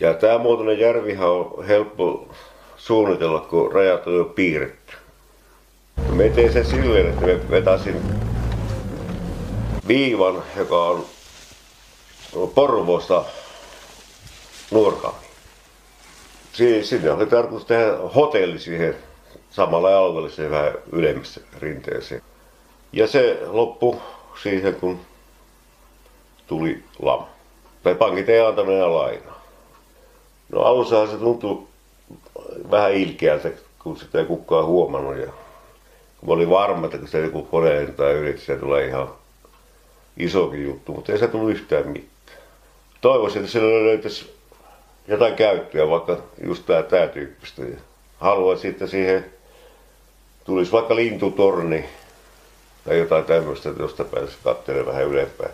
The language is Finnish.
Ja tämä muotoinen järvihän on helppo suunnitella, kun rajat on jo piirretty. Me tein sen silleen, että me vetäisin viivan, joka on Porvoosta Nuorgamiin. Sinne oli tarkoitus tehdä hotelli siihen samalle alueelle, se vähän ylemmässä rinteeseen. Ja se loppui siihen, kun tuli lama. Tai pankit ei antanut enää lainaa. No alussahan se tuntui vähän ilkeältä, kun sitä ei kukaan huomannut. Ja kun mä olin varma, että kun se joku kone tai yritti, se tulee ihan isokin juttu, mutta ei se tullut yhtään mitään. Toivoisin, että sillä löytäisi jotain käyttöä, vaikka just tää tyyppistä. Haluaisin, että siihen tulisi vaikka lintutorni tai jotain tämmöistä, josta pääsisi katselemaan vähän ylempää.